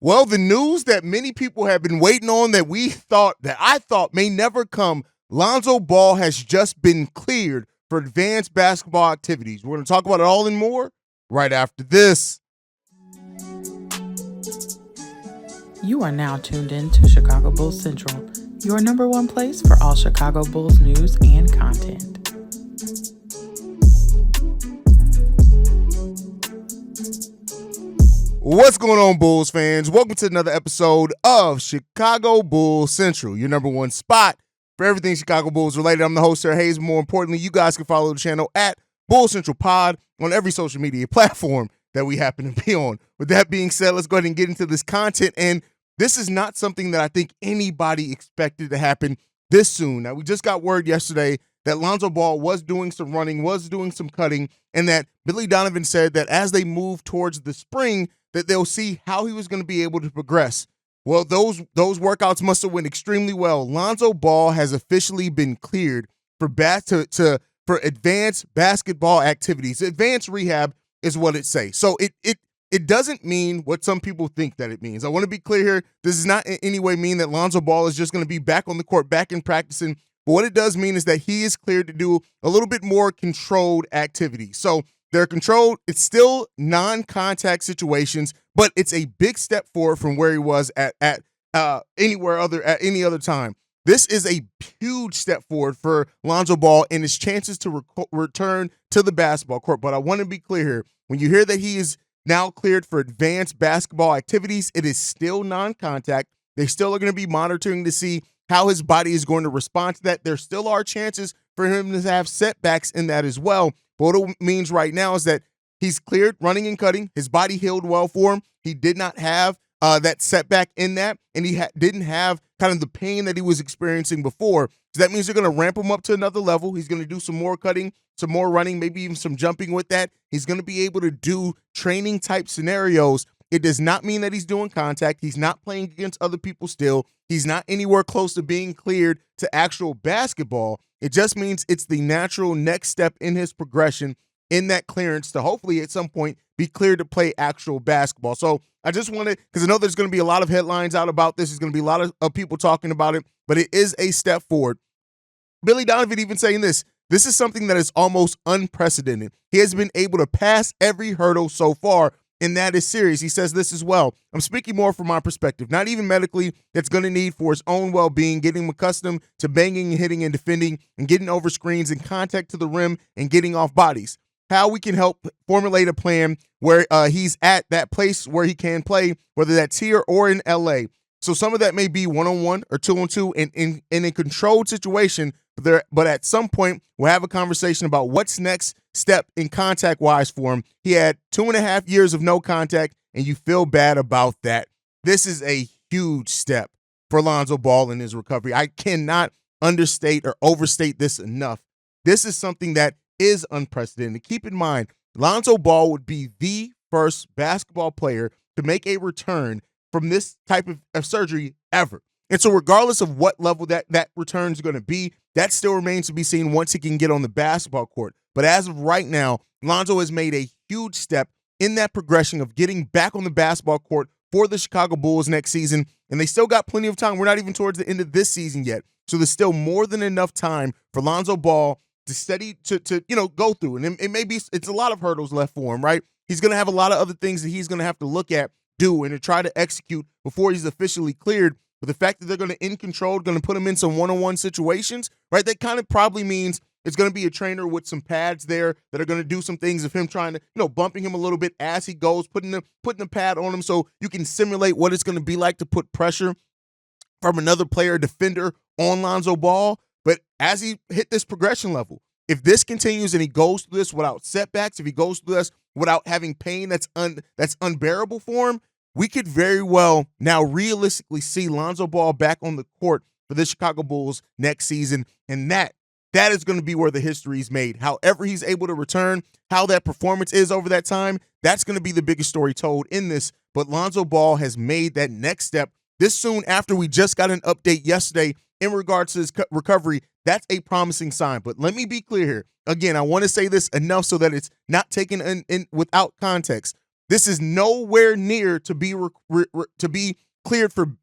Well, the news that many people have been waiting on that I thought may never come. Lonzo Ball has just been cleared for advanced basketball activities. We're going to talk about it all and more right after this. You are now tuned in to Chicago Bulls Central, your number one place for all Chicago Bulls news and content. What's going on, Bulls fans? Welcome to another episode of Chicago Bulls Central, your number one spot for everything Chicago Bulls related. I'm the host, Sir Haize. More importantly, you guys can follow the channel at Bulls Central Pod on every social media platform that we happen to be on. With that being said, let's go ahead and get into this content. And this is not something that I think anybody expected to happen this soon. Now, we just got word yesterday that Lonzo Ball was doing some running, was doing some cutting, and that Billy Donovan said that as they move towards the spring, that they'll see how he was going to be able to progress. Well, those workouts must have went extremely well. Lonzo Ball has officially been cleared for advanced basketball activities. Advanced rehab is what it says. So it doesn't mean what some people think that it means. I want to be clear here. This does not in any way mean that Lonzo Ball is just going to be back on the court, back in practicing. But what it does mean is that he is cleared to do a little bit more controlled activity. So they're controlled. It's still non-contact situations, but it's a big step forward from where he was at any other time. This is a huge step forward for Lonzo Ball and his chances to return to the basketball court. But I want to be clear here. When you hear that he is now cleared for advanced basketball activities, it is still non-contact. They still are going to be monitoring to see how his body is going to respond to that. There still are chances for him to have setbacks in that as well. But what it means right now is that he's cleared running and cutting. His body healed well for him. He did not have that setback in that, and he didn't have kind of the pain that he was experiencing before. So that means they're going to ramp him up to another level. He's going to do some more cutting, some more running, maybe even some jumping with that. He's going to be able to do training type scenarios. It does not mean that he's doing contact. He's not playing against other people still. He's not anywhere close to being cleared to actual basketball. It just means it's the natural next step in his progression in that clearance to hopefully at some point be cleared to play actual basketball. So I just wanted, because I know there's going to be a lot of headlines out about this. There's going to be a lot of people talking about it, but it is a step forward. Billy Donovan even saying this is something that is almost unprecedented. He has been able to pass every hurdle so far, and that is serious. He says this as well. I'm speaking more from my perspective, not even medically. That's going to need for his own well-being, getting him accustomed to banging and hitting and defending and getting over screens and contact to the rim and getting off bodies. How we can help formulate a plan where he's at that place where he can play, whether that's here or in LA. So some of that may be one-on-one or two-on-two in a controlled situation. But at some point, we'll have a conversation about what's next step in contact-wise for him. He had 2.5 years of no contact, and you feel bad about that. This is a huge step for Lonzo Ball in his recovery. I cannot understate or overstate this enough. This is something that is unprecedented. Keep in mind, Lonzo Ball would be the first basketball player to make a return from this type of surgery ever. And so regardless of what level that return is going to be, that still remains to be seen once he can get on the basketball court. But as of right now, Lonzo has made a huge step in that progression of getting back on the basketball court for the Chicago Bulls next season. And they still got plenty of time. We're not even towards the end of this season yet. So there's still more than enough time for Lonzo Ball to go through. And it's a lot of hurdles left for him, right? He's going to have a lot of other things that he's going to have to look at, do, and to try to execute before he's officially cleared. But the fact that they're going to in control, going to put him in some one-on-one situations, right? That kind of probably means it's going to be a trainer with some pads there that are going to do some things of him trying to, bumping him a little bit as he goes, putting the pad on him so you can simulate what it's going to be like to put pressure from another player, defender on Lonzo Ball. But as he hit this progression level, if this continues and he goes through this without setbacks, if he goes through this without having pain that's unbearable for him, we could very well now realistically see Lonzo Ball back on the court for the Chicago Bulls next season. And that is going to be where the history is made. However he's able to return, how that performance is over that time, that's going to be the biggest story told in this. But Lonzo Ball has made that next step this soon after we just got an update yesterday in regards to his recovery. That's a promising sign. But let me be clear here. Again, I want to say this enough so that it's not taken in without context. This is nowhere near to be cleared to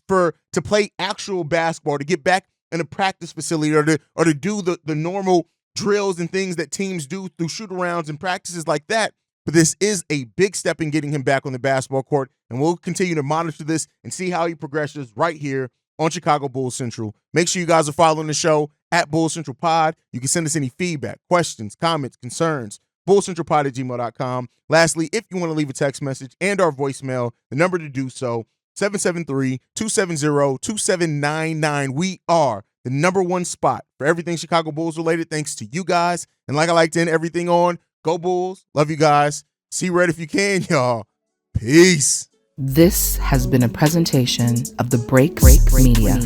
play actual basketball, to get back in a practice facility, or to do the normal drills and things that teams do through shoot-arounds and practices like that. But this is a big step in getting him back on the basketball court, and we'll continue to monitor this and see how he progresses right here on Chicago Bulls Central. Make sure you guys are following the show at Bulls Central Pod. You can send us any feedback, questions, comments, concerns, bullcentralpod@gmail.com. Lastly, if you want to leave a text message and our voicemail, the number to do so, 773-270-2799. We are the number one spot for everything Chicago Bulls related, thanks to you guys. And like I like to end everything on, go Bulls. Love you guys. See red if you can, y'all. Peace. This has been a presentation of the Break Media.